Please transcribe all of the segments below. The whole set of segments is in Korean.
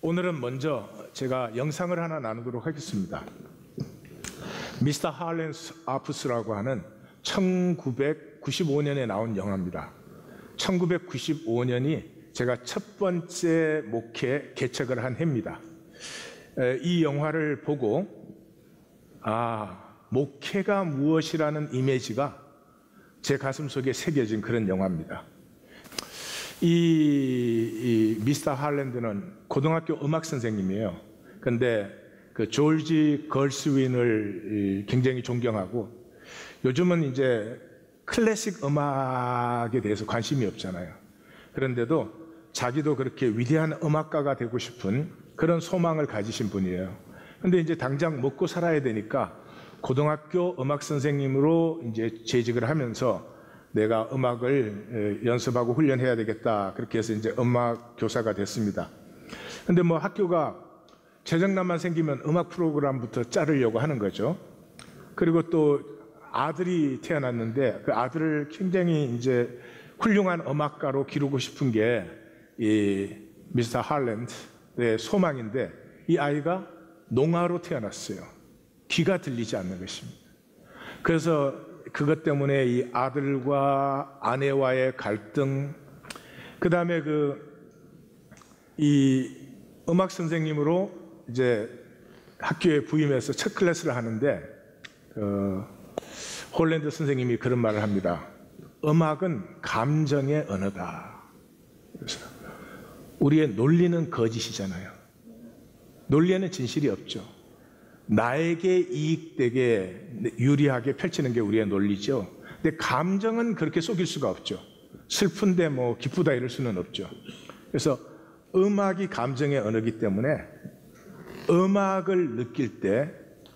오늘은 먼저 제가 영상을 하나 나누도록 하겠습니다. 미스터 할렌스 아프스라고 하는 1995년에 나온 영화입니다. 1995년이 제가 첫 번째 목회 개척을 한 해입니다. 이 영화를 보고 목회가 무엇이라는 이미지가 제 가슴 속에 새겨진 그런 영화입니다. 이 미스터 할랜드는 고등학교 음악 선생님이에요. 근데 그 조지 걸스윈을 굉장히 존경하고, 요즘은 이제 클래식 음악에 대해서 관심이 없잖아요. 그런데도 자기도 그렇게 위대한 음악가가 되고 싶은 그런 소망을 가지신 분이에요. 근데 이제 당장 먹고 살아야 되니까 고등학교 음악 선생님으로 이제 재직을 하면서 내가 음악을 연습하고 훈련해야 되겠다, 그렇게 해서 이제 음악 교사가 됐습니다. 근데 뭐 학교가 재정난만 생기면 음악 프로그램부터 자르려고 하는 거죠. 그리고 또 아들이 태어났는데 그 아들을 굉장히 이제 훌륭한 음악가로 기르고 싶은 게 이 미스터 할랜드의 소망인데, 이 아이가 농아로 태어났어요. 귀가 들리지 않는 것입니다. 그래서 그것 때문에 이 아들과 아내와의 갈등, 그 다음에 이 음악 선생님으로 이제 학교에 부임해서 첫 클래스를 하는데, 홀랜드 선생님이 그런 말을 합니다. 음악은 감정의 언어다. 그래서 우리의 논리는 거짓이잖아요. 논리에는 진실이 없죠. 나에게 이익되게 유리하게 펼치는 게 우리의 논리죠. 근데 감정은 그렇게 속일 수가 없죠. 슬픈데 뭐 기쁘다 이럴 수는 없죠. 그래서 음악이 감정의 언어이기 때문에 음악을 느낄 때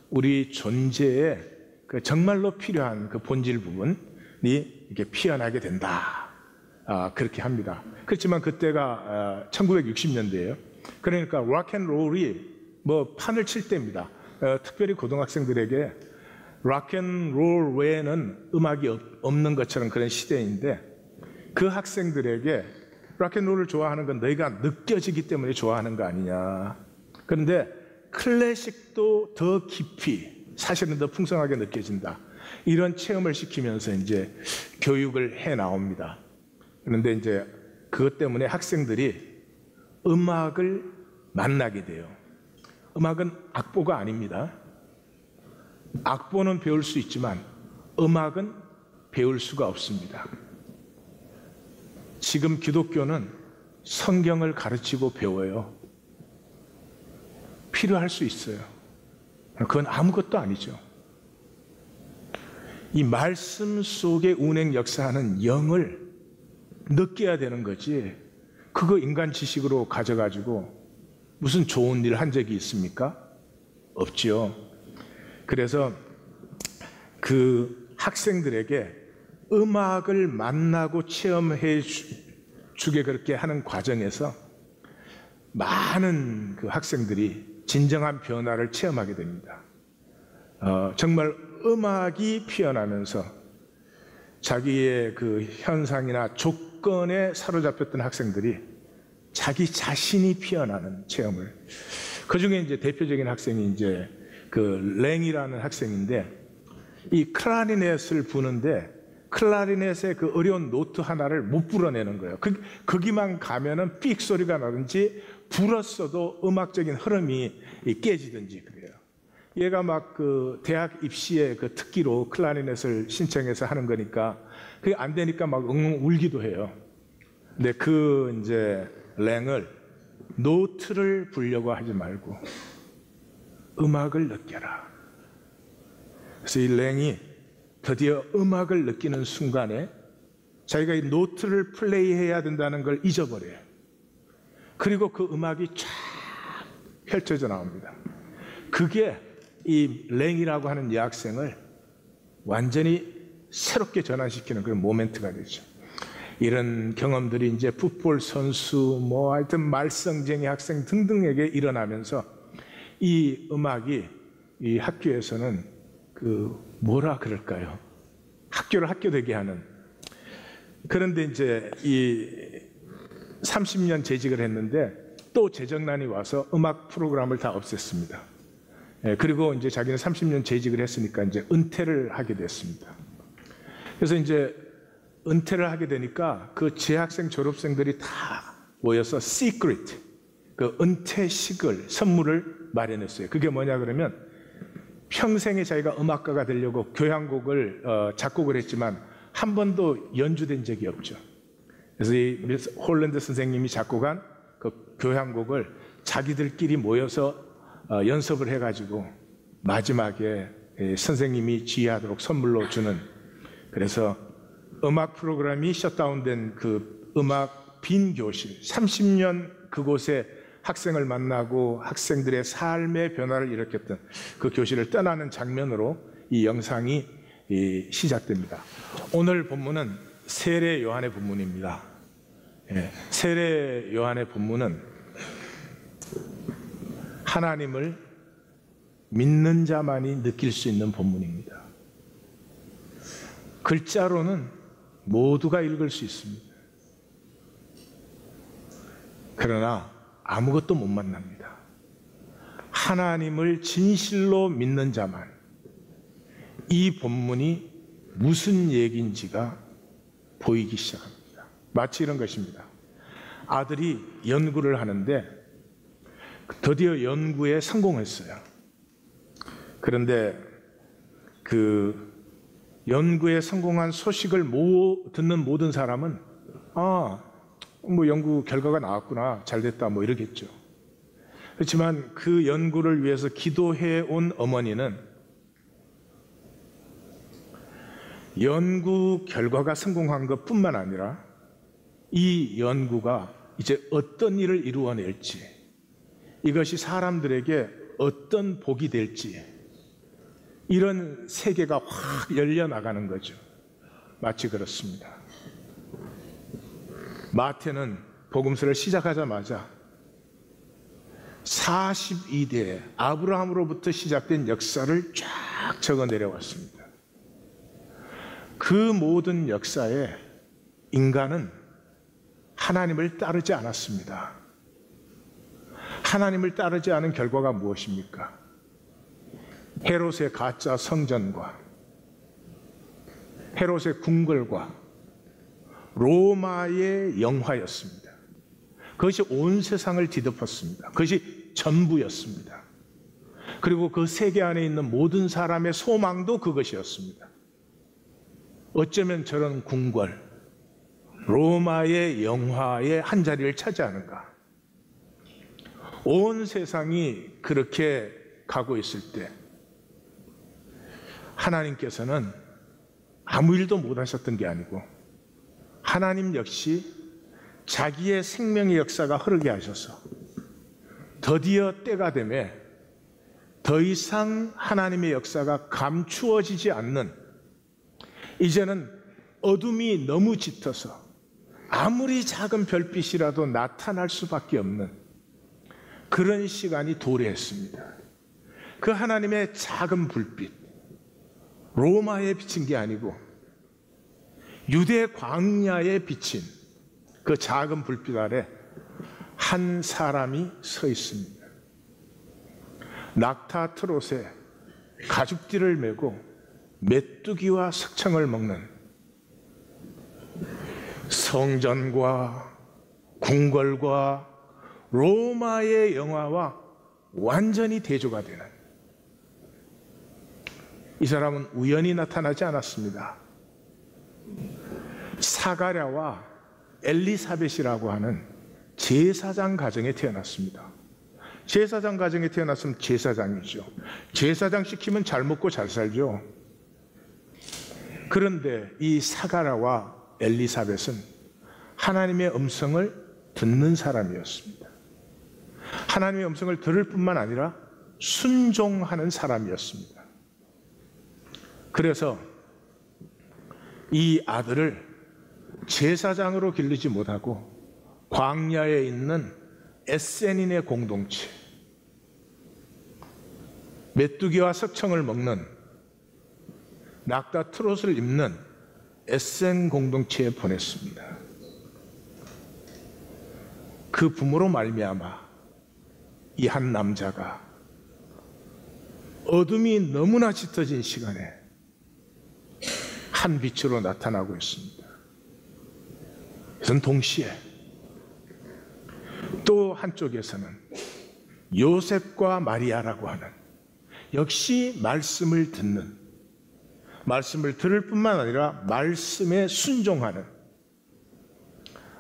우리 존재에 그 정말로 필요한 그 본질 부분이 이렇게 피어나게 된다. 그렇게 합니다. 그렇지만 그때가 1960년대예요. 그러니까 락앤롤이 뭐 판을 칠 때입니다. 특별히 고등학생들에게 락앤롤 외에는 음악이 없는 것처럼 그런 시대인데, 그 학생들에게 락앤롤을 좋아하는 건 너희가 느껴지기 때문에 좋아하는 거 아니냐. 그런데 클래식도 더 깊이, 사실은 더 풍성하게 느껴진다. 이런 체험을 시키면서 이제 교육을 해 나옵니다. 그런데 이제 그것 때문에 학생들이 음악을 만나게 돼요. 음악은 악보가 아닙니다. 악보는 배울 수 있지만 음악은 배울 수가 없습니다. 지금 기독교는 성경을 가르치고 배워요. 필요할 수 있어요. 그건 아무것도 아니죠. 이 말씀 속에 운행 역사하는 영을 느껴야 되는 거지, 그거 인간 지식으로 가져가지고 무슨 좋은 일 한 적이 있습니까? 없죠. 그래서 그 학생들에게 음악을 만나고 체험해 주게 그렇게 하는 과정에서 많은 그 학생들이 진정한 변화를 체험하게 됩니다. 정말 음악이 피어나면서 자기의 그 현상이나 조건에 사로잡혔던 학생들이 자기 자신이 피어나는 체험을, 그 중에 이제 대표적인 학생이 이제 그 랭이라는 학생인데, 이 클라리넷을 부는데 클라리넷의 그 어려운 노트 하나를 못 불어내는 거예요. 거기만 가면은 삑 소리가 나든지 불었어도 음악적인 흐름이 깨지든지 그래요. 얘가 막 그 대학 입시에 그 특기로 클라리넷을 신청해서 하는 거니까 그게 안 되니까 막 엉엉 울기도 해요. 근데 그 이제 랭을 노트를 불려고 하지 말고 음악을 느껴라. 그래서 이 랭이 드디어 음악을 느끼는 순간에 자기가 이 노트를 플레이해야 된다는 걸 잊어버려요. 그리고 그 음악이 쫙 펼쳐져 나옵니다. 그게 이 랭이라고 하는 여학생을 완전히 새롭게 전환시키는 그런 모멘트가 되죠. 이런 경험들이 이제 풋볼 선수, 뭐 하여튼 말썽쟁이 학생 등등에게 일어나면서 이 음악이 이 학교에서는 그 뭐라 그럴까요? 학교를 학교되게 하는. 그런데 이제 이 30년 재직을 했는데 또 재정난이 와서 음악 프로그램을 다 없앴습니다. 그리고 이제 자기는 30년 재직을 했으니까 이제 은퇴를 하게 됐습니다. 그래서 이제 은퇴를 하게 되니까 그 재학생 졸업생들이 다 모여서 시크릿, 그 은퇴식을 선물을 마련했어요. 그게 뭐냐 그러면 평생에 자기가 음악가가 되려고 교향곡을 작곡을 했지만 한 번도 연주된 적이 없죠. 그래서 이 홀랜드 선생님이 작곡한 그 교향곡을 자기들끼리 모여서 연습을 해가지고 마지막에 선생님이 지휘하도록 선물로 주는, 그래서 음악 프로그램이 셧다운된 그 음악 빈 교실, 30년 그곳에 학생을 만나고 학생들의 삶의 변화를 일으켰던 그 교실을 떠나는 장면으로 이 영상이 시작됩니다. 오늘 본문은 세례 요한의 본문입니다. 세례 요한의 본문은 하나님을 믿는 자만이 느낄 수 있는 본문입니다. 글자로는 모두가 읽을 수 있습니다. 그러나 아무것도 못 만납니다. 하나님을 진실로 믿는 자만 이 본문이 무슨 얘기인지가 보이기 시작합니다. 마치 이런 것입니다. 아들이 연구를 하는데 드디어 연구에 성공했어요. 그런데 그 연구에 성공한 소식을 듣는 모든 사람은 뭐 연구 결과가 나왔구나, 잘 됐다, 뭐 이러겠죠. 그렇지만 그 연구를 위해서 기도해 온 어머니는 연구 결과가 성공한 것뿐만 아니라 이 연구가 이제 어떤 일을 이루어낼지, 이것이 사람들에게 어떤 복이 될지, 이런 세계가 확 열려나가는 거죠. 마치 그렇습니다. 마태는 복음서를 시작하자마자 42대 아브라함으로부터 시작된 역사를 쫙 적어 내려왔습니다. 그 모든 역사에 인간은 하나님을 따르지 않았습니다. 하나님을 따르지 않은 결과가 무엇입니까? 헤롯의 가짜 성전과 헤롯의 궁궐과 로마의 영화였습니다. 그것이 온 세상을 뒤덮었습니다. 그것이 전부였습니다. 그리고 그 세계 안에 있는 모든 사람의 소망도 그것이었습니다. 어쩌면 저런 궁궐, 로마의 영화의 한 자리를 차지하는가? 온 세상이 그렇게 가고 있을 때 하나님께서는 아무 일도 못 하셨던 게 아니고 하나님 역시 자기의 생명의 역사가 흐르게 하셔서 드디어 때가 되매 더 이상 하나님의 역사가 감추어지지 않는, 이제는 어둠이 너무 짙어서 아무리 작은 별빛이라도 나타날 수밖에 없는 그런 시간이 도래했습니다. 그 하나님의 작은 불빛, 로마에 비친 게 아니고 유대 광야에 비친 그 작은 불빛 아래 한 사람이 서 있습니다. 낙타 트롯에 가죽띠를 메고 메뚜기와 석청을 먹는, 성전과 궁궐과 로마의 영화와 완전히 대조가 되는 이 사람은 우연히 나타나지 않았습니다. 사가랴와 엘리사벳이라고 하는 제사장 가정에 태어났습니다. 제사장 가정에 태어났으면 제사장이죠. 제사장 시키면 잘 먹고 잘 살죠. 그런데 이 사가랴와 엘리사벳은 하나님의 음성을 듣는 사람이었습니다. 하나님의 음성을 들을 뿐만 아니라 순종하는 사람이었습니다. 그래서 이 아들을 제사장으로 기르지 못하고 광야에 있는 에센인의 공동체, 메뚜기와 석청을 먹는, 낙타 트롯을 입는 에센 공동체에 보냈습니다. 그 부모로 말미암아 이 한 남자가 어둠이 너무나 짙어진 시간에 한 빛으로 나타나고 있습니다. 그것은 동시에 또 한쪽에서는 요셉과 마리아라고 하는 역시 말씀을 듣는, 말씀을 들을 뿐만 아니라 말씀에 순종하는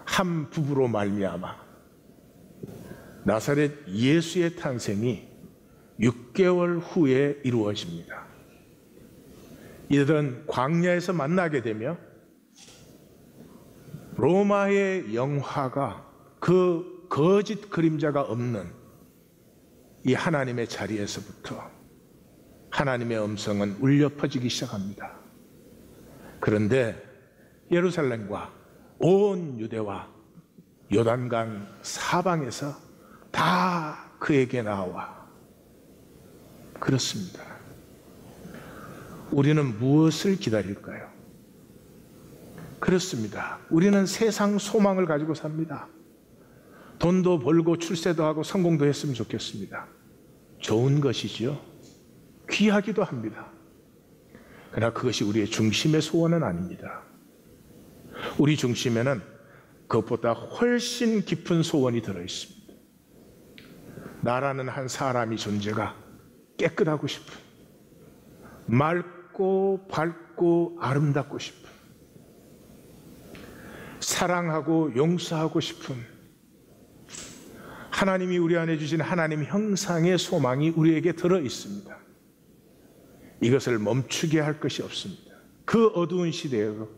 한 부부로 말미암아 나사렛 예수의 탄생이 6개월 후에 이루어집니다. 이들은 광야에서 만나게 되며 로마의 영화가 그 거짓 그림자가 없는 이 하나님의 자리에서부터 하나님의 음성은 울려 퍼지기 시작합니다. 그런데 예루살렘과 온 유대와 요단강 사방에서 다 그에게 나와 그렇습니다. 우리는 무엇을 기다릴까요? 그렇습니다. 우리는 세상 소망을 가지고 삽니다. 돈도 벌고 출세도 하고 성공도 했으면 좋겠습니다. 좋은 것이지요. 귀하기도 합니다. 그러나 그것이 우리의 중심의 소원은 아닙니다. 우리 중심에는 그것보다 훨씬 깊은 소원이 들어있습니다. 나라는 한 사람이 존재가 깨끗하고 싶은, 맑고 밝고 아름답고 싶은, 사랑하고 용서하고 싶은 하나님이 우리 안에 주신 하나님 형상의 소망이 우리에게 들어 있습니다. 이것을 멈추게 할 것이 없습니다. 그 어두운 시대에도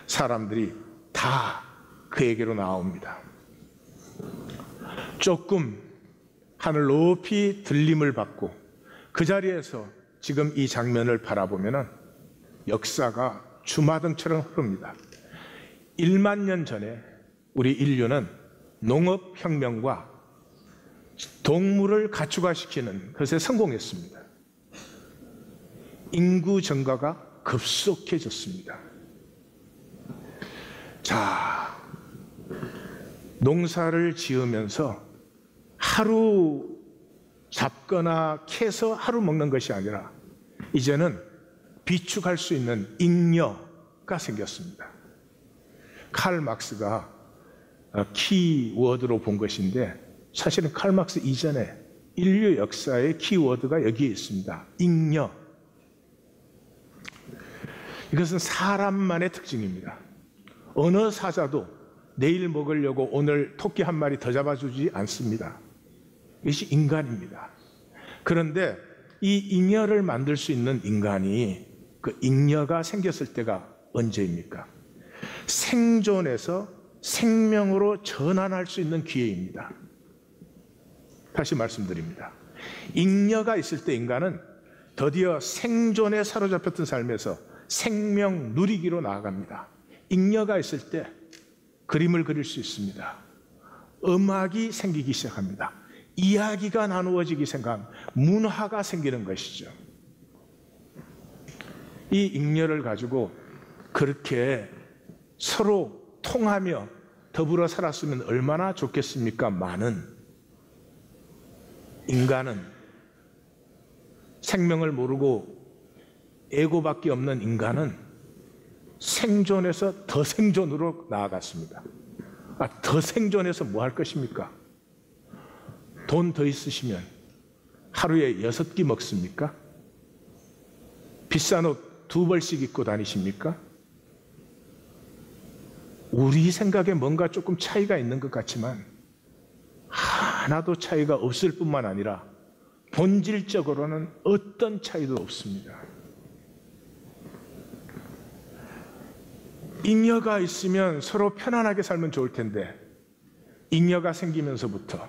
사람들이 다 그에게로 나옵니다. 조금 하늘 높이 들림을 받고 그 자리에서 지금 이 장면을 바라보면 역사가 주마등처럼 흐릅니다. 1만 년 전에 우리 인류는 농업혁명과 동물을 가축화시키는 것에 성공했습니다. 인구 증가가 급속해졌습니다. 자, 농사를 지으면서 하루 잡거나 캐서 하루 먹는 것이 아니라 이제는 비축할 수 있는 잉여가 생겼습니다. 칼 막스가 키워드로 본 것인데 사실은 칼 막스 이전에 인류 역사의 키워드가 여기에 있습니다. 잉여. 이것은 사람만의 특징입니다. 어느 사자도 내일 먹으려고 오늘 토끼 한 마리 더 잡아주지 않습니다. 이것이 인간입니다. 그런데 이 잉여를 만들 수 있는 인간이 그 잉여가 생겼을 때가 언제입니까? 생존에서 생명으로 전환할 수 있는 기회입니다. 다시 말씀드립니다. 잉여가 있을 때 인간은 드디어 생존에 사로잡혔던 삶에서 생명 누리기로 나아갑니다. 잉여가 있을 때 그림을 그릴 수 있습니다. 음악이 생기기 시작합니다. 이야기가 나누어지기 시작합니다. 문화가 생기는 것이죠. 이 잉여를 가지고 그렇게 서로 통하며 더불어 살았으면 얼마나 좋겠습니까? 많은 인간은 생명을 모르고 에고밖에 없는 인간은 생존에서 더 생존으로 나아갔습니다. 더 생존해서 뭐 할 것입니까? 돈 더 있으시면 하루에 6끼 먹습니까? 비싼 옷 2벌씩 입고 다니십니까? 우리 생각에 뭔가 조금 차이가 있는 것 같지만 하나도 차이가 없을 뿐만 아니라 본질적으로는 어떤 차이도 없습니다. 잉여가 있으면 서로 편안하게 살면 좋을 텐데 잉여가 생기면서부터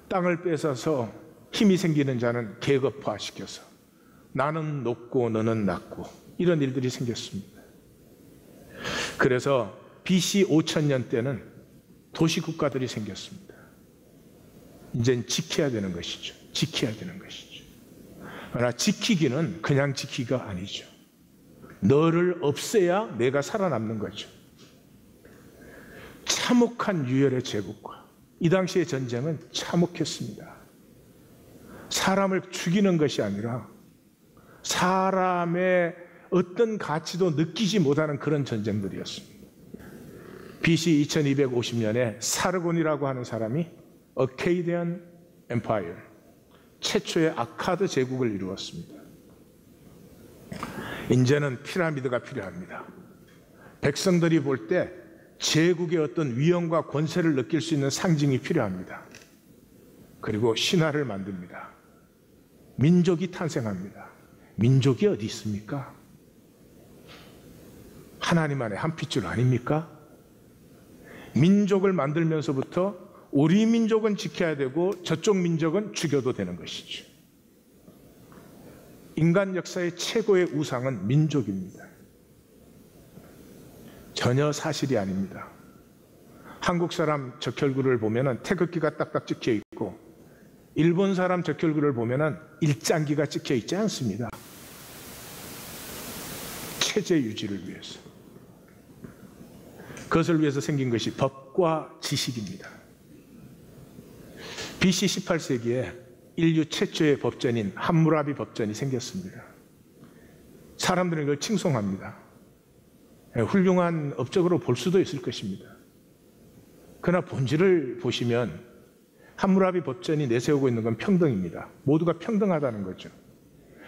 땅을 뺏어서 힘이 생기는 자는 계급화시켜서 나는 높고 너는 낮고 이런 일들이 생겼습니다. 그래서 BC 5000년 때는 도시국가들이 생겼습니다. 이젠 지켜야 되는 것이죠. 지켜야 되는 것이죠. 그러나 지키기는 그냥 지키기가 아니죠. 너를 없애야 내가 살아남는 거죠. 참혹한 유혈의 제국과 이 당시의 전쟁은 참혹했습니다. 사람을 죽이는 것이 아니라 사람의 어떤 가치도 느끼지 못하는 그런 전쟁들이었습니다. BC 2250년에 사르곤이라고 하는 사람이 어케이디안 엠파이어, 최초의 아카드 제국을 이루었습니다. 이제는 피라미드가 필요합니다. 백성들이 볼 때 제국의 어떤 위엄과 권세를 느낄 수 있는 상징이 필요합니다. 그리고 신화를 만듭니다. 민족이 탄생합니다. 민족이 어디 있습니까? 하나님 안에 한 핏줄 아닙니까? 민족을 만들면서부터 우리 민족은 지켜야 되고 저쪽 민족은 죽여도 되는 것이죠. 인간 역사의 최고의 우상은 민족입니다. 전혀 사실이 아닙니다. 한국 사람 적혈구를 보면 태극기가 딱딱 찍혀 있고 일본 사람 적혈구를 보면 일장기가 찍혀 있지 않습니다. 체제 유지를 위해서. 그것을 위해서 생긴 것이 법과 지식입니다. BC 18세기에 인류 최초의 법전인 함무라비 법전이 생겼습니다. 사람들은 이걸 칭송합니다. 훌륭한 업적으로 볼 수도 있을 것입니다. 그러나 본질을 보시면 함무라비 법전이 내세우고 있는 건 평등입니다. 모두가 평등하다는 거죠.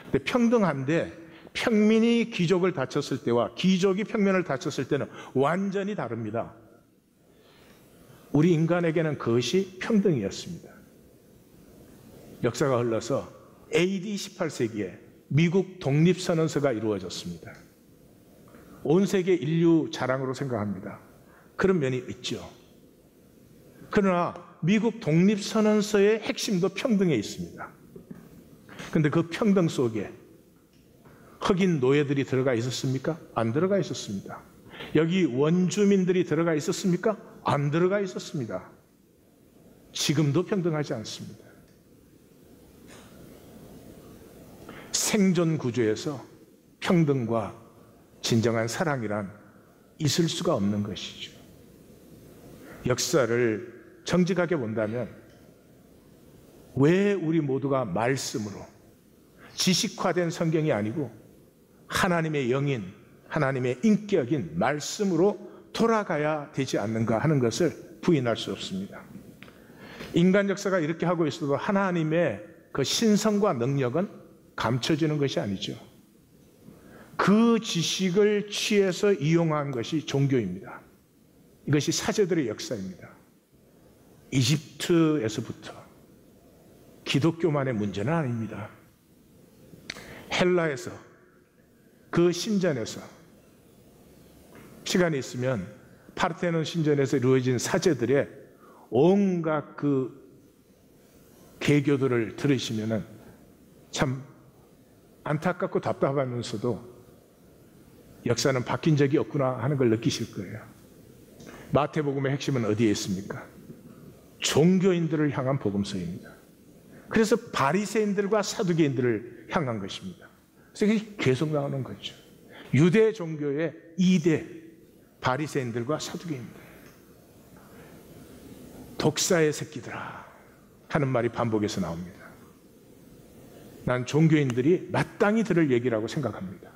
근데 평등한데 평민이 귀족을 다쳤을 때와 귀족이 평민을 다쳤을 때는 완전히 다릅니다. 우리 인간에게는 그것이 평등이었습니다. 역사가 흘러서 AD 18세기에 미국 독립선언서가 이루어졌습니다. 온 세계 인류 자랑으로 생각합니다. 그런 면이 있죠. 그러나 미국 독립선언서의 핵심도 평등에 있습니다. 그런데 그 평등 속에 흑인 노예들이 들어가 있었습니까? 안 들어가 있었습니다. 여기 원주민들이 들어가 있었습니까? 안 들어가 있었습니다. 지금도 평등하지 않습니다. 생존 구조에서 평등과 진정한 사랑이란 있을 수가 없는 것이죠. 역사를 정직하게 본다면 왜 우리 모두가 말씀으로 지식화된 성경이 아니고 하나님의 영인, 하나님의 인격인 말씀으로 돌아가야 되지 않는가 하는 것을 부인할 수 없습니다. 인간 역사가 이렇게 하고 있어도 하나님의 그 신성과 능력은 감춰지는 것이 아니죠. 그 지식을 취해서 이용한 것이 종교입니다. 이것이 사제들의 역사입니다. 이집트에서부터 기독교만의 문제는 아닙니다. 헬라에서 그 신전에서 시간이 있으면 파르테논 신전에서 이루어진 사제들의 온갖 그 개교들을 들으시면 참 안타깝고 답답하면서도 역사는 바뀐 적이 없구나 하는 걸 느끼실 거예요. 마태복음의 핵심은 어디에 있습니까? 종교인들을 향한 복음서입니다. 그래서 바리새인들과 사두개인들을 향한 것입니다. 그래서 이게 계속 나오는 거죠. 유대 종교의 2대 바리새인들과 사두개인들. 독사의 새끼들아 하는 말이 반복해서 나옵니다. 난 종교인들이 마땅히 들을 얘기라고 생각합니다.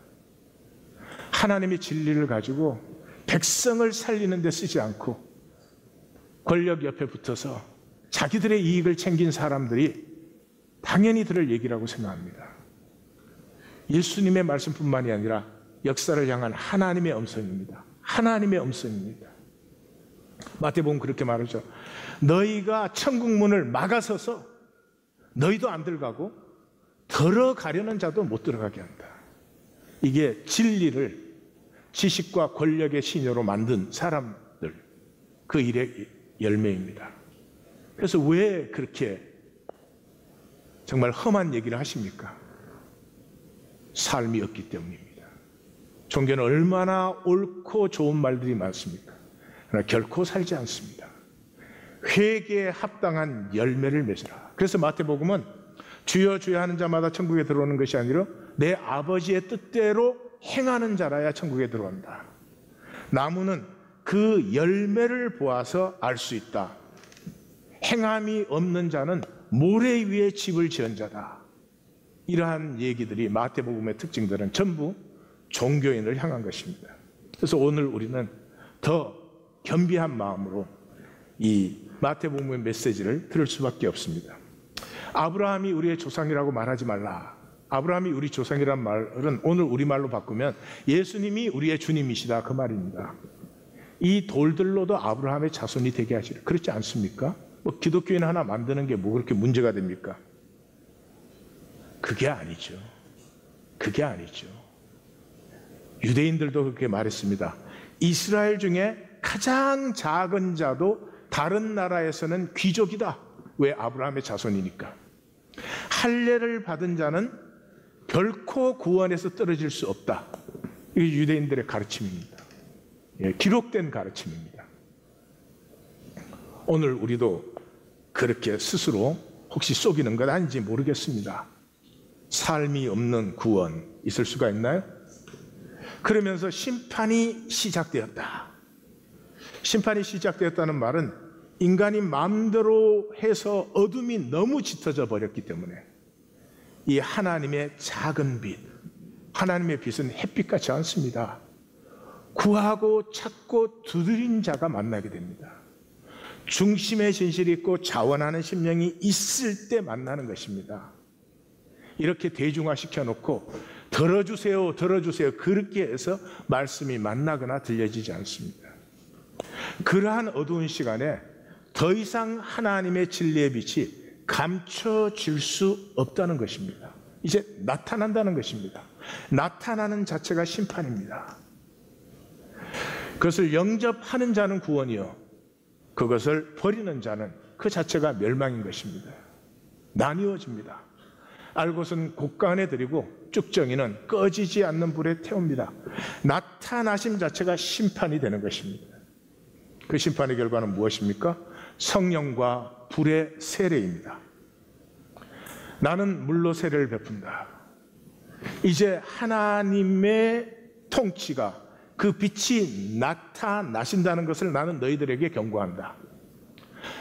하나님의 진리를 가지고 백성을 살리는 데 쓰지 않고 권력 옆에 붙어서 자기들의 이익을 챙긴 사람들이 당연히 들을 얘기라고 생각합니다. 예수님의 말씀뿐만이 아니라 역사를 향한 하나님의 음성입니다. 하나님의 음성입니다. 마태복음 그렇게 말하죠. 너희가 천국 문을 막아서서 너희도 안 들어가고 들어가려는 자도 못 들어가게 한다. 이게 진리를 지식과 권력의 신여로 만든 사람들, 그 일의 열매입니다. 그래서 왜 그렇게 정말 험한 얘기를 하십니까? 삶이 없기 때문입니다. 종교는 얼마나 옳고 좋은 말들이 많습니까? 그러나 결코 살지 않습니다. 회개에 합당한 열매를 맺으라. 그래서 마태복음은 주여 주여 하는 자마다 천국에 들어오는 것이 아니라 내 아버지의 뜻대로 행하는 자라야 천국에 들어온다. 나무는 그 열매를 보아서 알 수 있다. 행함이 없는 자는 모래 위에 집을 지은 자다. 이러한 얘기들이 마태복음의 특징들은 전부 종교인을 향한 것입니다. 그래서 오늘 우리는 더 겸비한 마음으로 이 마태복음의 메시지를 들을 수밖에 없습니다. 아브라함이 우리의 조상이라고 말하지 말라. 아브라함이 우리 조상이란 말은 오늘 우리말로 바꾸면 예수님이 우리의 주님이시다, 그 말입니다. 이 돌들로도 아브라함의 자손이 되게 하시라. 그렇지 않습니까? 뭐 기독교인 하나 만드는 게 뭐 그렇게 문제가 됩니까? 그게 아니죠. 그게 아니죠. 유대인들도 그렇게 말했습니다. 이스라엘 중에 가장 작은 자도 다른 나라에서는 귀족이다. 왜? 아브라함의 자손이니까. 할례를 받은 자는 결코 구원에서 떨어질 수 없다. 이게 유대인들의 가르침입니다. 예, 기록된 가르침입니다. 오늘 우리도 그렇게 스스로 혹시 속이는 건 아닌지 모르겠습니다. 삶이 없는 구원 있을 수가 있나요? 그러면서 심판이 시작되었다. 심판이 시작되었다는 말은 인간이 마음대로 해서 어둠이 너무 짙어져 버렸기 때문에 이 하나님의 작은 빛, 하나님의 빛은 햇빛같지 않습니다. 구하고 찾고 두드린 자가 만나게 됩니다. 중심의 진실이 있고 자원하는 심령이 있을 때 만나는 것입니다. 이렇게 대중화시켜 놓고 들어주세요, 들어주세요 그렇게 해서 말씀이 만나거나 들려지지 않습니다. 그러한 어두운 시간에 더 이상 하나님의 진리의 빛이 감춰질 수 없다는 것입니다. 이제 나타난다는 것입니다. 나타나는 자체가 심판입니다. 그것을 영접하는 자는 구원이요, 그것을 버리는 자는 그 자체가 멸망인 것입니다. 나뉘어집니다. 알곳은 곳간에 들이고 쭉정이는 꺼지지 않는 불에 태웁니다. 나타나심 자체가 심판이 되는 것입니다. 그 심판의 결과는 무엇입니까? 성령과 불의 세례입니다. 나는 물로 세례를 베푼다. 이제 하나님의 통치가, 그 빛이 나타나신다는 것을 나는 너희들에게 경고한다.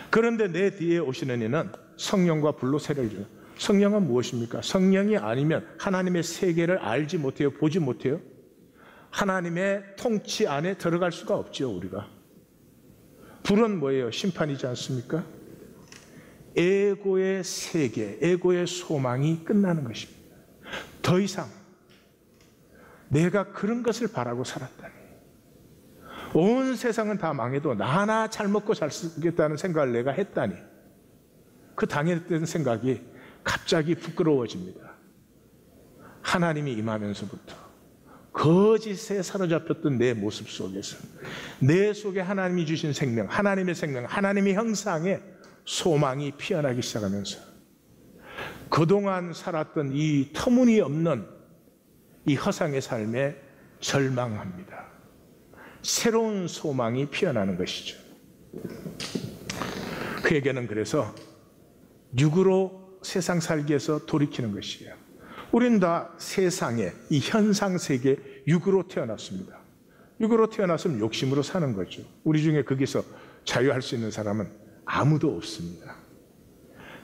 그런데 내 뒤에 오시는 이는 성령과 불로 세례를 줘요. 성령은 무엇입니까? 성령이 아니면 하나님의 세계를 알지 못해요, 보지 못해요. 하나님의 통치 안에 들어갈 수가 없죠, 우리가. 불은 뭐예요? 심판이지 않습니까? 에고의 세계, 에고의 소망이 끝나는 것입니다. 더 이상 내가 그런 것을 바라고 살았다니, 온 세상은 다 망해도 나 하나 잘 먹고 잘 쓰겠다는 생각을 내가 했다니, 그 당했던 생각이 갑자기 부끄러워집니다. 하나님이 임하면서부터 거짓에 사로잡혔던 내 모습 속에서 내 속에 하나님이 주신 생명, 하나님의 생명, 하나님의 형상에 소망이 피어나기 시작하면서 그동안 살았던 이 터무니없는 이 허상의 삶에 절망합니다. 새로운 소망이 피어나는 것이죠. 그에게는 그래서 육으로 세상 살기에서 돌이키는 것이에요. 우리는 다 세상에, 이 현상 세계 육으로 태어났습니다. 육으로 태어났으면 욕심으로 사는 거죠. 우리 중에 거기서 자유할 수 있는 사람은 아무도 없습니다.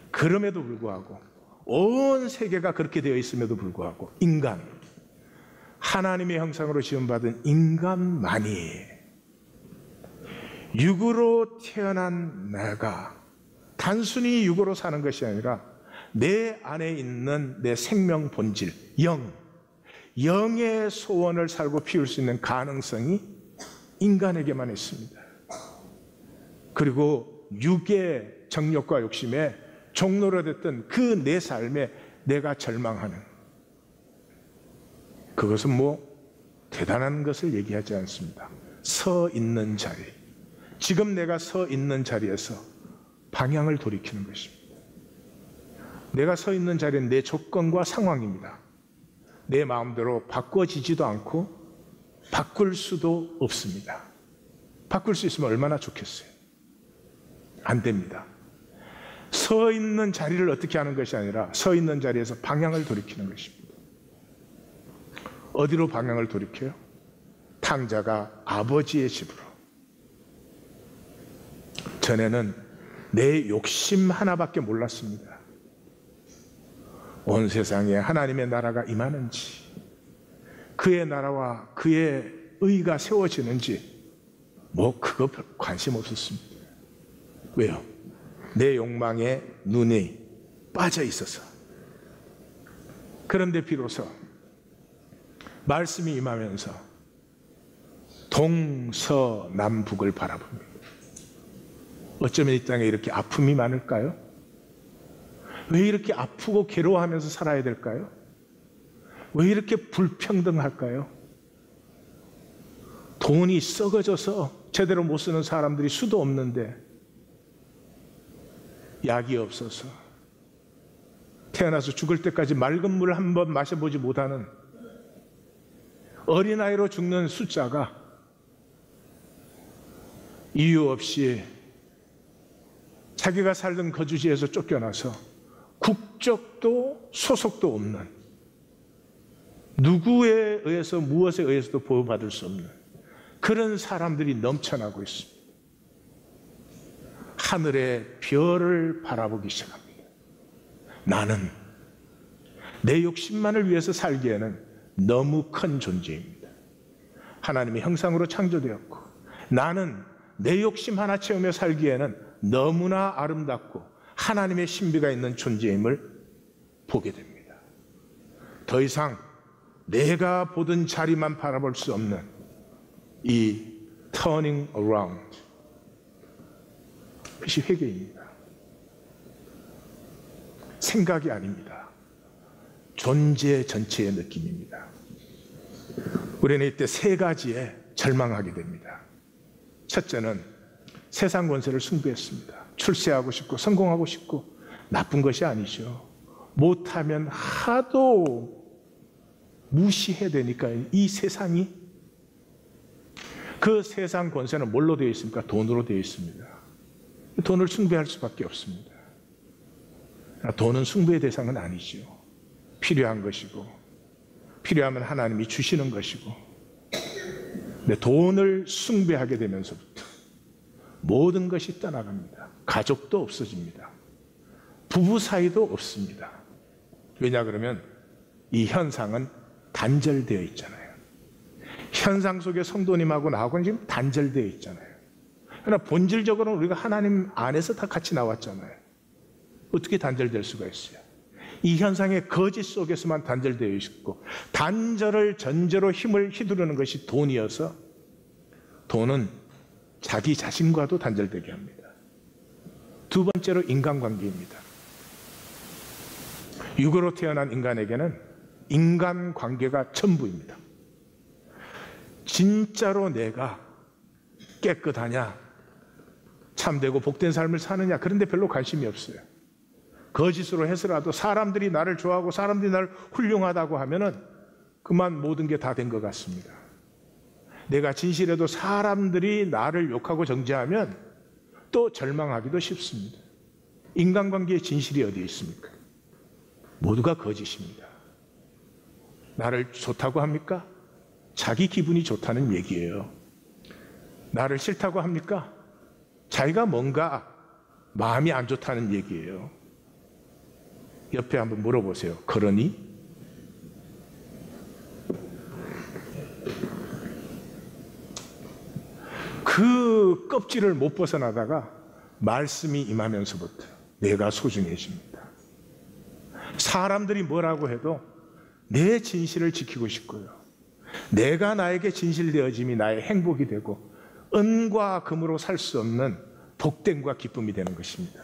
그럼에도 불구하고, 온 세계가 그렇게 되어 있음에도 불구하고 인간, 하나님의 형상으로 지음받은 인간만이 육으로 태어난 내가 단순히 육으로 사는 것이 아니라 내 안에 있는 내 생명 본질, 영의 소원을 살고 피울 수 있는 가능성이 인간에게만 있습니다. 그리고 육의 정욕과 욕심에 종로로 됐던 그 내 삶에 내가 절망하는, 그것은 뭐 대단한 것을 얘기하지 않습니다. 서 있는 자리, 지금 내가 서 있는 자리에서 방향을 돌이키는 것입니다. 내가 서 있는 자리는 내 조건과 상황입니다. 내 마음대로 바꿔지지도 않고 바꿀 수도 없습니다. 바꿀 수 있으면 얼마나 좋겠어요. 안 됩니다. 서 있는 자리를 어떻게 하는 것이 아니라 서 있는 자리에서 방향을 돌이키는 것입니다. 어디로 방향을 돌이켜요? 탕자가 아버지의 집으로. 전에는 내 욕심 하나밖에 몰랐습니다. 온 세상에 하나님의 나라가 임하는지, 그의 나라와 그의 의가 세워지는지 그거 별 관심 없었습니다. 왜요? 내 욕망에 눈이 빠져 있어서. 그런데 비로소 말씀이 임하면서 동서남북을 바라봅니다. 어쩌면 이 땅에 이렇게 아픔이 많을까요? 왜 이렇게 아프고 괴로워하면서 살아야 될까요? 왜 이렇게 불평등할까요? 돈이 썩어져서 제대로 못 쓰는 사람들이 수도 없는데, 약이 없어서 태어나서 죽을 때까지 맑은 물 한 번 마셔보지 못하는 어린아이로 죽는 숫자가 이유 없이 자기가 살던 거주지에서 쫓겨나서 국적도 소속도 없는, 누구에 의해서 무엇에 의해서도 보호받을 수 없는 그런 사람들이 넘쳐나고 있습니다. 하늘의 별을 바라보기 시작합니다. 나는 내 욕심만을 위해서 살기에는 너무 큰 존재입니다. 하나님의 형상으로 창조되었고, 나는 내 욕심 하나 채우며 살기에는 너무나 아름답고 하나님의 신비가 있는 존재임을 보게 됩니다. 더 이상 내가 보던 자리만 바라볼 수 없는 이 turning around, 그것이 회개입니다. 생각이 아닙니다. 존재 전체의 느낌입니다. 우리는 이때 세 가지에 절망하게 됩니다. 첫째는 세상 권세를 숭배했습니다. 출세하고 싶고 성공하고 싶고, 나쁜 것이 아니죠. 못하면 하도 무시해야 되니까 이 세상이, 그 세상 권세는 뭘로 되어 있습니까? 돈으로 되어 있습니다. 돈을 숭배할 수밖에 없습니다. 돈은 숭배의 대상은 아니죠. 필요한 것이고, 필요하면 하나님이 주시는 것이고, 근데 돈을 숭배하게 되면서부터 모든 것이 떠나갑니다. 가족도 없어집니다. 부부 사이도 없습니다. 왜냐 그러면 이 현상은 단절되어 있잖아요. 현상 속에 성도님하고 나하고는 지금 단절되어 있잖아요. 그러나 본질적으로는 우리가 하나님 안에서 다 같이 나왔잖아요. 어떻게 단절될 수가 있어요? 이 현상의 거짓 속에서만 단절되어 있고, 단절을 전제로 힘을 휘두르는 것이 돈이어서 돈은 자기 자신과도 단절되게 합니다. 두 번째로 인간관계입니다. 육으로 태어난 인간에게는 인간관계가 전부입니다. 진짜로 내가 깨끗하냐, 참되고 복된 삶을 사느냐, 그런데 별로 관심이 없어요. 거짓으로 해서라도 사람들이 나를 좋아하고 사람들이 나를 훌륭하다고 하면은 그만 모든 게 다 된 것 같습니다. 내가 진실해도 사람들이 나를 욕하고 정죄하면 또 절망하기도 쉽습니다. 인간관계의 진실이 어디에 있습니까? 모두가 거짓입니다. 나를 좋다고 합니까? 자기 기분이 좋다는 얘기예요. 나를 싫다고 합니까? 자기가 뭔가 마음이 안 좋다는 얘기예요. 옆에 한번 물어보세요. 그러니? 그 껍질을 못 벗어나다가 말씀이 임하면서부터 내가 소중해집니다. 사람들이 뭐라고 해도 내 진실을 지키고 싶고요, 내가 나에게 진실되어짐이 나의 행복이 되고 은과 금으로 살 수 없는 복됨과 기쁨이 되는 것입니다.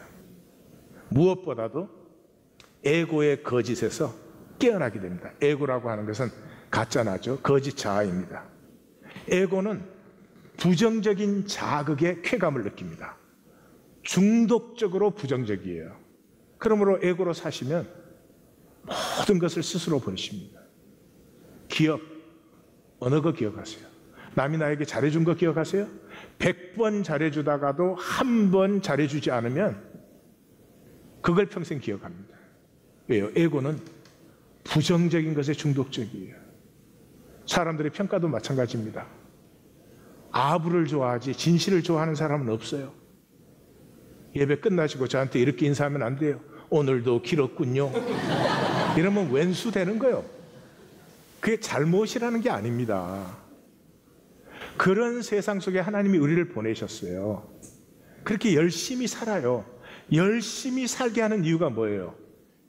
무엇보다도 에고의 거짓에서 깨어나게 됩니다. 에고라고 하는 것은 가짜나죠. 거짓 자아입니다. 에고는 부정적인 자극에 쾌감을 느낍니다. 중독적으로 부정적이에요. 그러므로 에고로 사시면 모든 것을 스스로 버리십니다. 기억, 어느 거 기억하세요? 남이 나에게 잘해준 거 기억하세요? 100번 잘해주다가도 한 번 잘해주지 않으면 그걸 평생 기억합니다. 왜요? 에고는 부정적인 것에 중독적이에요. 사람들의 평가도 마찬가지입니다. 아부를 좋아하지 진실을 좋아하는 사람은 없어요. 예배 끝나시고 저한테 이렇게 인사하면 안 돼요. 오늘도 길었군요. 이러면 왼수 되는 거예요. 그게 잘못이라는 게 아닙니다. 그런 세상 속에 하나님이 우리를 보내셨어요. 그렇게 열심히 살아요. 열심히 살게 하는 이유가 뭐예요?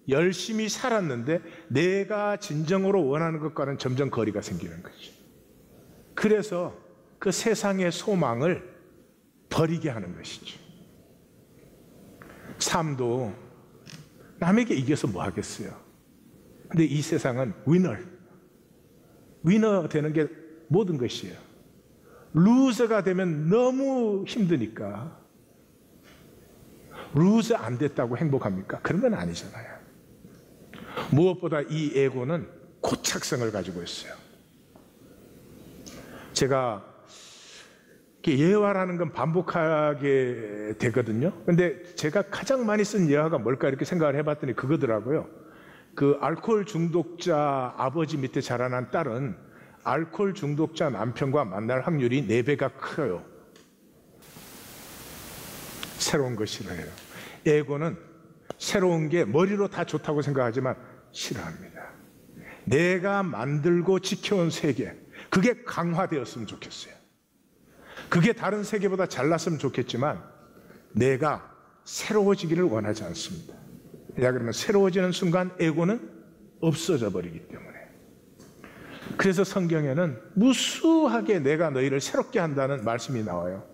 열심히 살았는데 내가 진정으로 원하는 것과는 점점 거리가 생기는 거죠. 그래서 그 세상의 소망을 버리게 하는 것이죠. 삶도 남에게 이겨서 뭐 하겠어요? 근데 이 세상은 위너 되는 게 모든 것이에요. 루저가 되면 너무 힘드니까. 루저 안 됐다고 행복합니까? 그런 건 아니잖아요. 무엇보다 이 에고는 고착성을 가지고 있어요. 제가 예화라는 건 반복하게 되거든요. 근데 제가 가장 많이 쓴 예화가 뭘까 이렇게 생각을 해봤더니 그거더라고요. 그 알코올 중독자 아버지 밑에 자라난 딸은 알코올 중독자 남편과 만날 확률이 4배가 커요. 새로운 거 싫어해요. 에고는 새로운 게 머리로 다 좋다고 생각하지만 싫어합니다. 내가 만들고 지켜온 세계, 그게 강화되었으면 좋겠어요. 그게 다른 세계보다 잘났으면 좋겠지만 내가 새로워지기를 원하지 않습니다. 야, 그러면 새로워지는 순간 에고는 없어져 버리기 때문에. 그래서 성경에는 무수하게 내가 너희를 새롭게 한다는 말씀이 나와요.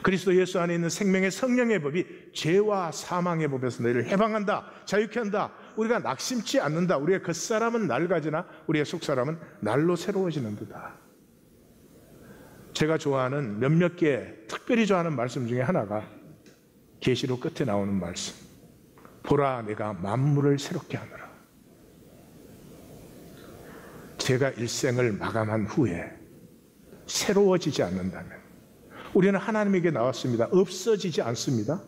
그리스도 예수 안에 있는 생명의 성령의 법이 죄와 사망의 법에서 너희를 해방한다, 자유케 한다. 우리가 낙심치 않는다. 우리의 겉사람은 낡아지나 우리의 속사람은 날로 새로워지는 듯다. 제가 좋아하는 몇몇 개, 특별히 좋아하는 말씀 중에 하나가 계시록 끝에 나오는 말씀. 보라, 내가 만물을 새롭게 하노라. 제가 일생을 마감한 후에 새로워지지 않는다면, 우리는 하나님에게 나왔습니다. 없어지지 않습니다.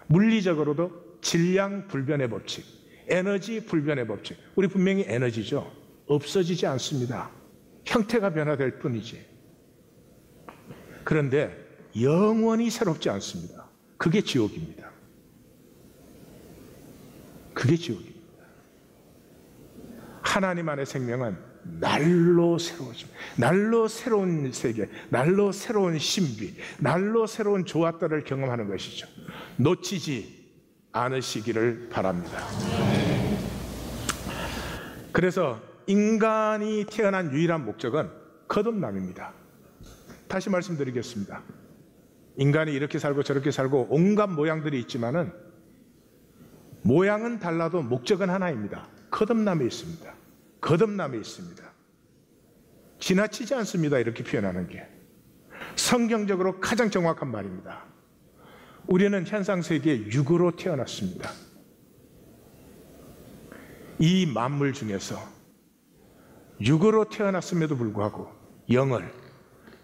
물리적으로도 질량 불변의 법칙, 에너지 불변의 법칙. 우리 분명히 에너지죠. 없어지지 않습니다. 형태가 변화될 뿐이지. 그런데 영원히 새롭지 않습니다. 그게 지옥입니다. 그게 지옥입니다. 하나님 안의 생명은 날로 새로워집니다. 날로 새로운 세계, 날로 새로운 신비, 날로 새로운 좋았다를 경험하는 것이죠. 놓치지 않으시기를 바랍니다. 그래서 인간이 태어난 유일한 목적은 거듭남입니다. 다시 말씀드리겠습니다. 인간이 이렇게 살고 저렇게 살고 온갖 모양들이 있지만은 모양은 달라도 목적은 하나입니다. 거듭남에 있습니다. 거듭남에 있습니다. 지나치지 않습니다. 이렇게 표현하는 게 성경적으로 가장 정확한 말입니다. 우리는 현상세계의 육으로 태어났습니다. 이 만물 중에서 육으로 태어났음에도 불구하고 영을,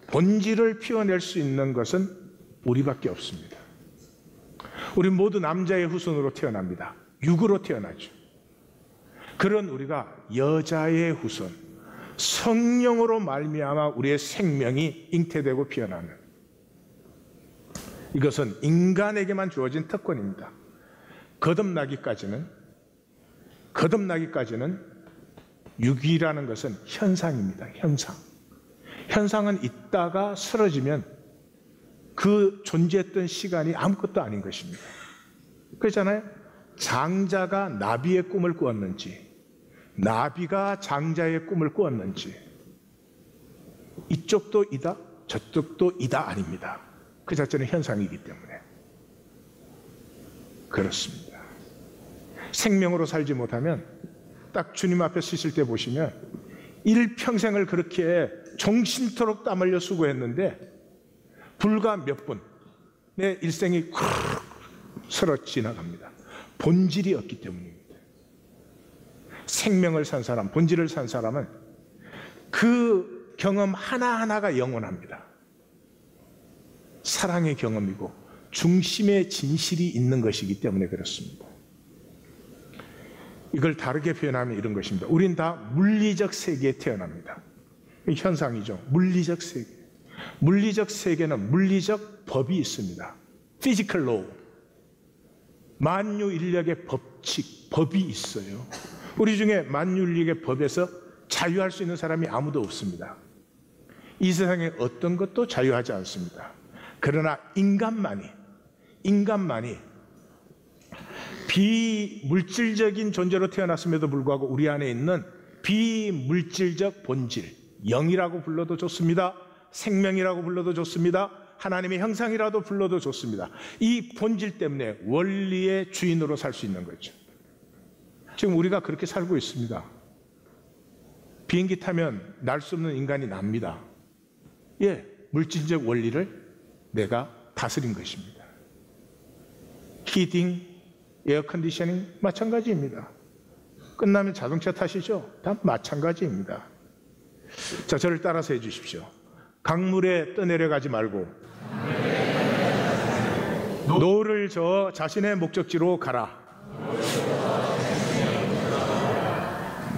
본질을 피워낼 수 있는 것은 우리밖에 없습니다. 우리 모두 남자의 후손으로 태어납니다. 육으로 태어나죠. 그런 우리가 여자의 후손, 성령으로 말미암아 우리의 생명이 잉태되고 피어나는, 이것은 인간에게만 주어진 특권입니다. 거듭나기까지는 육이라는 것은 현상입니다. 현상은 있다가 쓰러지면 그 존재했던 시간이 아무것도 아닌 것입니다. 그렇잖아요. 장자가 나비의 꿈을 꾸었는지, 나비가 장자의 꿈을 꾸었는지, 이쪽도 이다, 저쪽도 이다 아닙니다. 그 자체는 현상이기 때문에 그렇습니다. 생명으로 살지 못하면 딱 주님 앞에 서실 때 보시면 일평생을 그렇게 종신토록 땀 흘려 수고했는데 불과 몇 분 내 일생이 스쳐 지나갑니다. 본질이 없기 때문입니다. 생명을 산 사람, 본질을 산 사람은 그 경험 하나하나가 영원합니다. 사랑의 경험이고 중심의 진실이 있는 것이기 때문에 그렇습니다. 이걸 다르게 표현하면 이런 것입니다. 우린 다 물리적 세계에 태어납니다. 현상이죠. 물리적 세계. 물리적 세계는 물리적 법이 있습니다. Physical law. 만유인력의 법칙, 법이 있어요. 우리 중에 만유인력의 법에서 자유할 수 있는 사람이 아무도 없습니다. 이 세상에 어떤 것도 자유하지 않습니다. 그러나 인간만이 비물질적인 존재로 태어났음에도 불구하고 우리 안에 있는 비물질적 본질, 영이라고 불러도 좋습니다. 생명이라고 불러도 좋습니다. 하나님의 형상이라도 불러도 좋습니다. 이 본질 때문에 원리의 주인으로 살 수 있는 거죠. 지금 우리가 그렇게 살고 있습니다. 비행기 타면 날 수 없는 인간이 납니다. 예, 물질적 원리를 내가 다스린 것입니다. 히팅, 에어컨디셔닝 마찬가지입니다. 끝나면 자동차 타시죠? 다 마찬가지입니다. 자, 저를 따라서 해주십시오. 강물에 떠내려가지 말고 노를 저어 자신의 목적지로 가라.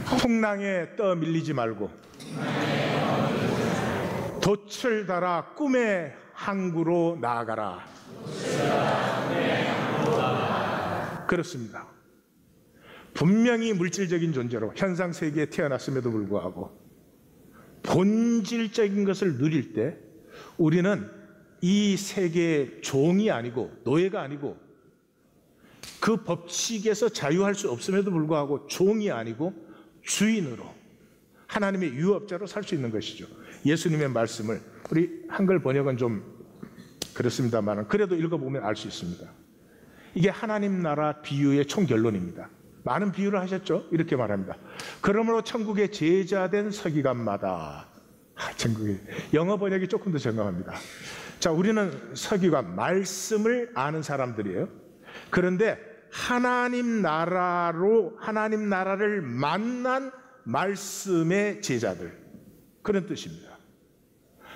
풍랑에 떠밀리지 말고 돛을 달아 꿈의 항구로 나아가라. 그렇습니다. 분명히 물질적인 존재로 현상 세계에 태어났음에도 불구하고 본질적인 것을 누릴 때 우리는 이 세계의 종이 아니고 노예가 아니고 그 법칙에서 자유할 수 없음에도 불구하고 종이 아니고 주인으로 하나님의 유업자로 살 수 있는 것이죠. 예수님의 말씀을 우리 한글 번역은 좀 그렇습니다만 그래도 읽어보면 알 수 있습니다. 이게 하나님 나라 비유의 총결론입니다. 많은 비유를 하셨죠? 이렇게 말합니다. 그러므로 천국의 제자된 서기관마다 천국의 영어 번역이 조금 더 정확합니다. 자, 우리는 서기관, 말씀을 아는 사람들이에요. 그런데 하나님 나라를 만난 말씀의 제자들, 그런 뜻입니다.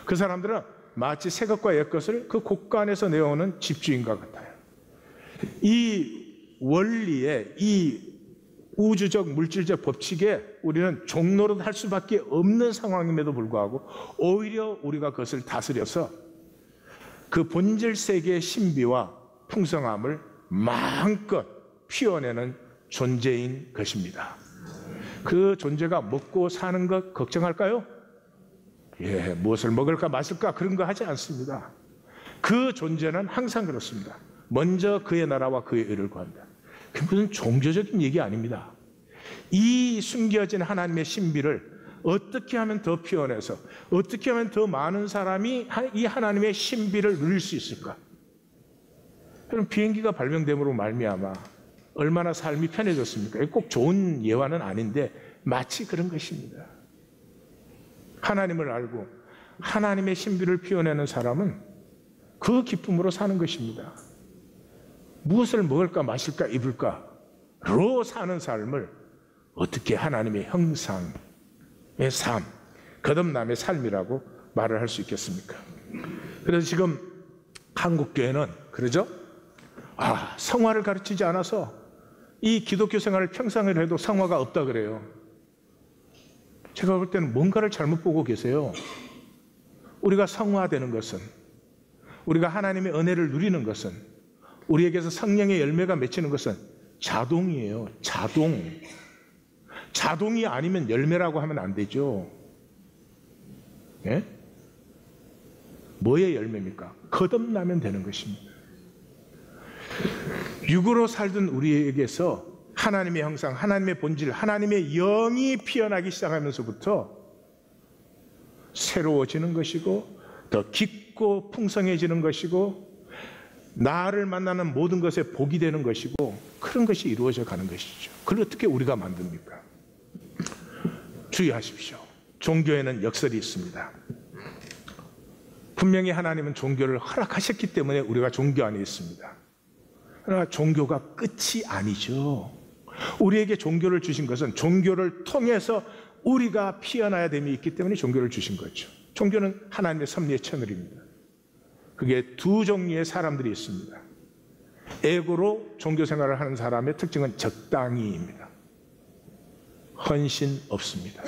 그 사람들은 마치 새 것과 옛 것을 그 곳간에서 내어오는 집주인과 같아요. 이 원리에, 이 우주적 물질적 법칙에 우리는 종노릇 할 수밖에 없는 상황임에도 불구하고 오히려 우리가 그것을 다스려서 그 본질 세계의 신비와 풍성함을 마음껏 피워내는 존재인 것입니다. 그 존재가 먹고 사는 것 걱정할까요? 예, 무엇을 먹을까 마실까 그런 거 하지 않습니다. 그 존재는 항상 그렇습니다. 먼저 그의 나라와 그의 의를 구한다. 그게 무슨 종교적인 얘기 아닙니다. 이 숨겨진 하나님의 신비를 어떻게 하면 더 피워내서 어떻게 하면 더 많은 사람이 이 하나님의 신비를 누릴 수 있을까? 그럼 비행기가 발명됨으로 말미암아 얼마나 삶이 편해졌습니까? 꼭 좋은 예화는 아닌데 마치 그런 것입니다. 하나님을 알고 하나님의 신비를 피워내는 사람은 그 기쁨으로 사는 것입니다. 무엇을 먹을까 마실까 입을까로 사는 삶을 어떻게 하나님의 형상의 삶, 거듭남의 삶이라고 말을 할 수 있겠습니까? 그래서 지금 한국교회는 그러죠? 성화를 가르치지 않아서 이 기독교 생활을 평생을 해도 성화가 없다 그래요. 제가 볼 때는 뭔가를 잘못 보고 계세요. 우리가 성화되는 것은, 우리가 하나님의 은혜를 누리는 것은, 우리에게서 성령의 열매가 맺히는 것은 자동이에요. 자동이 아니면 열매라고 하면 안 되죠. 예? 뭐의 열매입니까? 거듭나면 되는 것입니다. 육으로 살던 우리에게서 하나님의 형상, 하나님의 본질, 하나님의 영이 피어나기 시작하면서부터 새로워지는 것이고 더 깊고 풍성해지는 것이고 나를 만나는 모든 것에 복이 되는 것이고 그런 것이 이루어져 가는 것이죠. 그걸 어떻게 우리가 만듭니까? 주의하십시오. 종교에는 역설이 있습니다. 분명히 하나님은 종교를 허락하셨기 때문에 우리가 종교 안에 있습니다. 그러나 종교가 끝이 아니죠. 우리에게 종교를 주신 것은 종교를 통해서 우리가 피어나야 됨이 있기 때문에 종교를 주신 거죠. 종교는 하나님의 섭리의 채널입니다. 그게 두 종류의 사람들이 있습니다. 에고로 종교 생활을 하는 사람의 특징은 적당히입니다. 헌신 없습니다.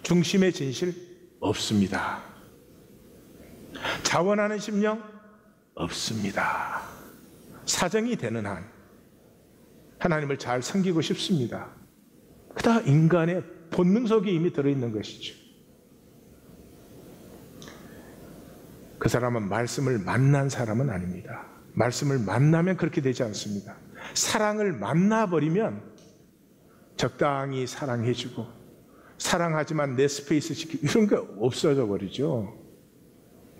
중심의 진실 없습니다. 자원하는 심령 없습니다. 사정이 되는 한 하나님을 잘 섬기고 싶습니다. 그다 인간의 본능 속에 이미 들어있는 것이죠. 그 사람은 말씀을 만난 사람은 아닙니다. 말씀을 만나면 그렇게 되지 않습니다. 사랑을 만나버리면 적당히 사랑해주고 사랑하지만 내 스페이스 지키고 이런 게 없어져 버리죠.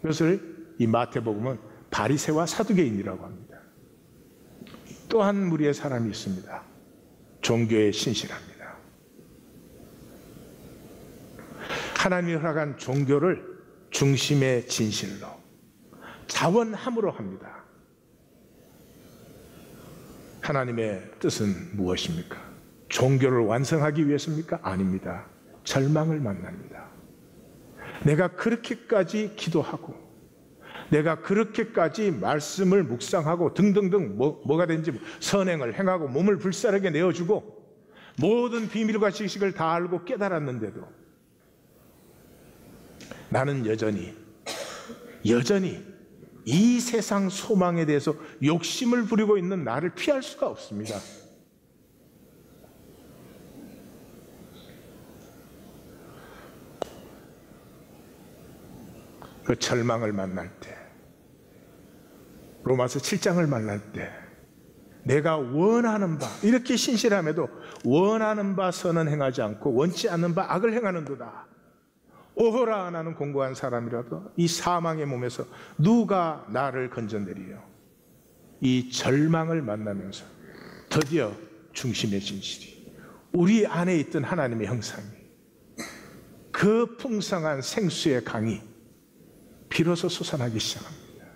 그것을 이 마태복음은 바리새와 사두개인이라고 합니다. 또 한 무리의 사람이 있습니다. 종교에 신실합니다. 하나님이 허락한 종교를 중심의 진실로 자원함으로 합니다. 하나님의 뜻은 무엇입니까? 종교를 완성하기 위해서입니까? 아닙니다. 절망을 만납니다. 내가 그렇게까지 기도하고 내가 그렇게까지 말씀을 묵상하고 등등등 뭐가 된지 선행을 행하고 몸을 불사르게 내어주고 모든 비밀과 지식을 다 알고 깨달았는데도 나는 여전히 이 세상 소망에 대해서 욕심을 부리고 있는 나를 피할 수가 없습니다. 그 절망을 만날 때, 로마서 7장을 만날 때 내가 원하는 바, 이렇게 신실함에도 원하는 바 선은 행하지 않고 원치 않는 바 악을 행하는도다. 오호라, 나는 공고한 사람이라도 이 사망의 몸에서 누가 나를 건져내리요. 이 절망을 만나면서 드디어 중심의 진실이, 우리 안에 있던 하나님의 형상이, 그 풍성한 생수의 강이 비로소 솟아나기 시작합니다.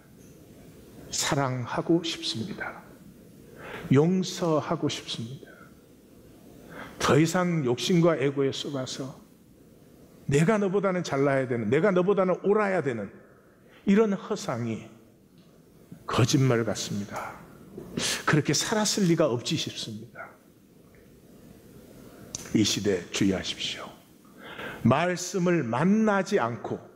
사랑하고 싶습니다. 용서하고 싶습니다. 더 이상 욕심과 에고에 쏘가서 내가 너보다는 잘나야 되는, 내가 너보다는 옳아야 되는 이런 허상이 거짓말 같습니다. 그렇게 살았을 리가 없지 싶습니다. 이 시대 주의하십시오. 말씀을 만나지 않고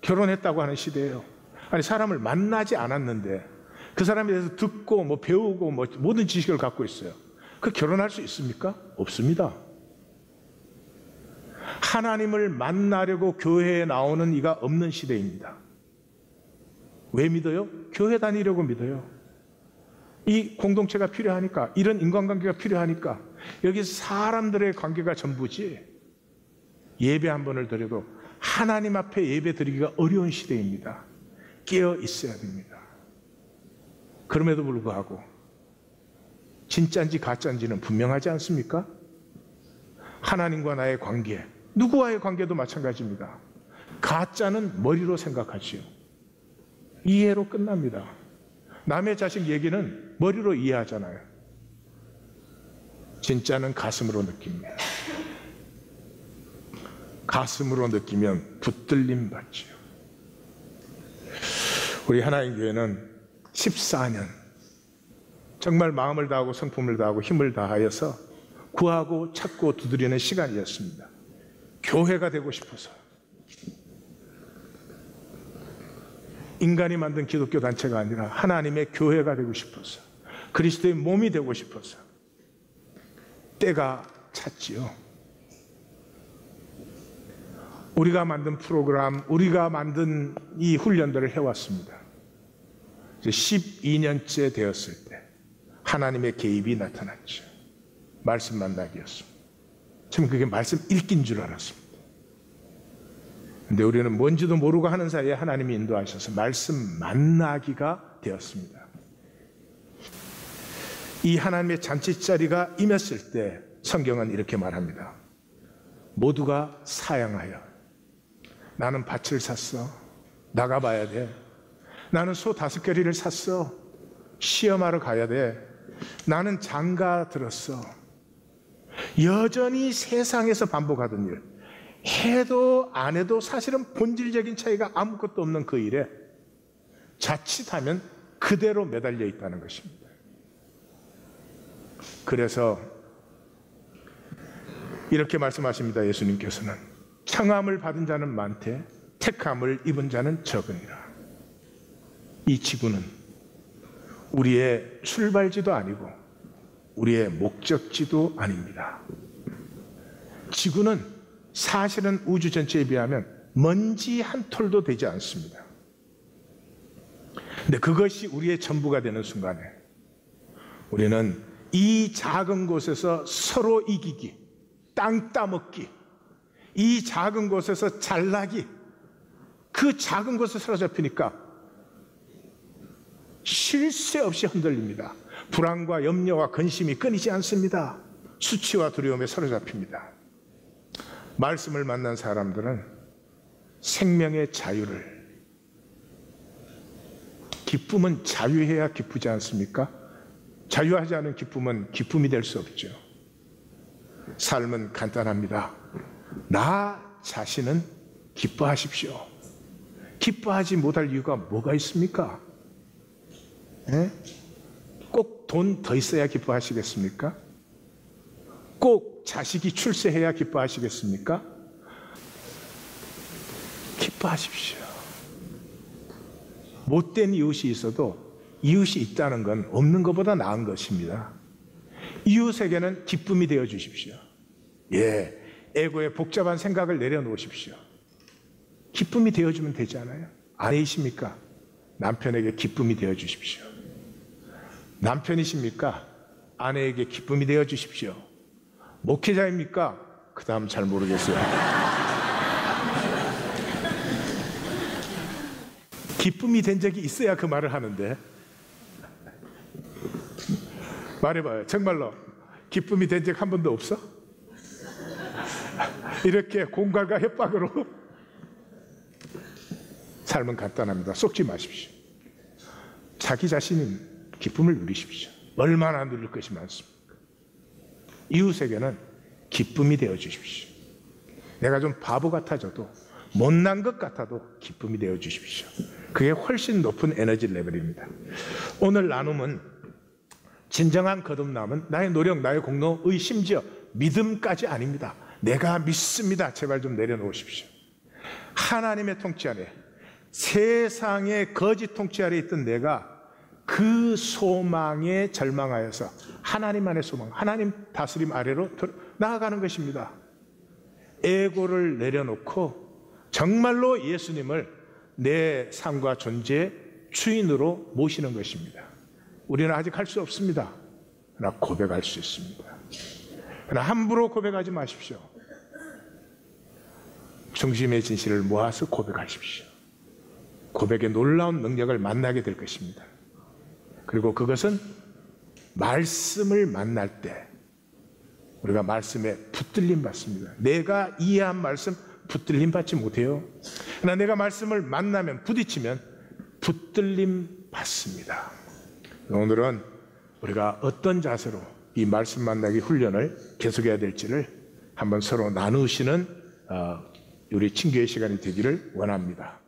결혼했다고 하는 시대예요. 아니, 사람을 만나지 않았는데 그 사람에 대해서 듣고 배우고 모든 지식을 갖고 있어요. 그 결혼할 수 있습니까? 없습니다. 하나님을 만나려고 교회에 나오는 이가 없는 시대입니다. 왜 믿어요? 교회 다니려고 믿어요. 이 공동체가 필요하니까, 이런 인간관계가 필요하니까. 여기 사람들의 관계가 전부지. 예배 한 번을 드려도 하나님 앞에 예배 드리기가 어려운 시대입니다. 깨어 있어야 됩니다. 그럼에도 불구하고 진짜인지 가짜인지는 분명하지 않습니까? 하나님과 나의 관계, 누구와의 관계도 마찬가지입니다. 가짜는 머리로 생각하지요. 이해로 끝납니다. 남의 자식 얘기는 머리로 이해하잖아요. 진짜는 가슴으로 느낍니다. 가슴으로 느끼면 붙들림 받지요. 우리 하나님 교회는 14년 정말 마음을 다하고 성품을 다하고 힘을 다하여서 구하고 찾고 두드리는 시간이었습니다. 교회가 되고 싶어서, 인간이 만든 기독교 단체가 아니라 하나님의 교회가 되고 싶어서, 그리스도의 몸이 되고 싶어서 때가 찼지요. 우리가 만든 프로그램, 우리가 만든 이 훈련들을 해왔습니다. 이제 12년째 되었을 때 하나님의 개입이 나타났죠. 말씀 만나기였습니다. 처음 그게 말씀 읽긴 줄 알았습니다. 근데 우리는 뭔지도 모르고 하는 사이에 하나님이 인도하셔서 말씀 만나기가 되었습니다. 이 하나님의 잔치자리가 임했을 때 성경은 이렇게 말합니다. 모두가 사양하여, 나는 밭을 샀어, 나가봐야 돼. 나는 소 5마리를 샀어, 시험하러 가야 돼. 나는 장가 들었어. 여전히 세상에서 반복하던 일, 해도 안 해도 사실은 본질적인 차이가 아무것도 없는 그 일에 자칫하면 그대로 매달려 있다는 것입니다. 그래서 이렇게 말씀하십니다. 예수님께서는 청함을 받은 자는 많되 택함을 입은 자는 적으니라. 이 지구는 우리의 출발지도 아니고 우리의 목적지도 아닙니다. 지구는 사실은 우주 전체에 비하면 먼지 한 톨도 되지 않습니다. 근데 그것이 우리의 전부가 되는 순간에 우리는 이 작은 곳에서 서로 이기기, 땅 따먹기, 이 작은 곳에서 잘나기, 그 작은 곳에 사로잡히니까 쉴 새 없이 흔들립니다. 불안과 염려와 근심이 끊이지 않습니다. 수치와 두려움에 사로잡힙니다. 말씀을 만난 사람들은 생명의 자유를, 기쁨은 자유해야 기쁘지 않습니까? 자유하지 않은 기쁨은 기쁨이 될 수 없죠. 삶은 간단합니다. 나 자신은 기뻐하십시오. 기뻐하지 못할 이유가 뭐가 있습니까? 꼭 돈 더 있어야 기뻐하시겠습니까? 꼭 자식이 출세해야 기뻐하시겠습니까? 기뻐하십시오. 못된 이웃이 있어도 이웃이 있다는 건 없는 것보다 나은 것입니다. 이웃에게는 기쁨이 되어 주십시오. 에고의 복잡한 생각을 내려놓으십시오. 기쁨이 되어주면 되지 않아요? 아내이십니까? 남편에게 기쁨이 되어 주십시오. 남편이십니까? 아내에게 기쁨이 되어 주십시오. 목회자입니까? 그 다음 잘 모르겠어요. 기쁨이 된 적이 있어야 그 말을 하는데. 말해봐요. 정말로 기쁨이 된 적 한 번도 없어? 이렇게 공갈과 협박으로. 삶은 간단합니다. 속지 마십시오. 자기 자신이 기쁨을 누리십시오. 얼마나 누릴 것이 많습니까? 이웃에게는 기쁨이 되어 주십시오. 내가 좀 바보 같아져도, 못난 것 같아도 기쁨이 되어 주십시오. 그게 훨씬 높은 에너지 레벨입니다. 오늘 나눔은 진정한 거듭남은 나의 노력, 나의 공로의 심지어 믿음까지 아닙니다. 내가 믿습니다. 제발 좀 내려놓으십시오. 하나님의 통치 아래, 세상의 거짓 통치 아래 있던 내가 그 소망에 절망하여서 하나님만의 소망, 하나님 다스림 아래로 나아가는 것입니다. 에고를 내려놓고 정말로 예수님을 내 삶과 존재의 주인으로 모시는 것입니다. 우리는 아직 할 수 없습니다. 그러나 고백할 수 있습니다. 그러나 함부로 고백하지 마십시오. 중심의 진실을 모아서 고백하십시오. 고백의 놀라운 능력을 만나게 될 것입니다. 그리고 그것은 말씀을 만날 때 우리가 말씀에 붙들림 받습니다. 내가 이해한 말씀 붙들림 받지 못해요. 그러나 내가 말씀을 만나면, 부딪히면 붙들림 받습니다. 오늘은 우리가 어떤 자세로 이 말씀 만나기 훈련을 계속해야 될지를 한번 서로 나누시는 우리 친교의 시간이 되기를 원합니다.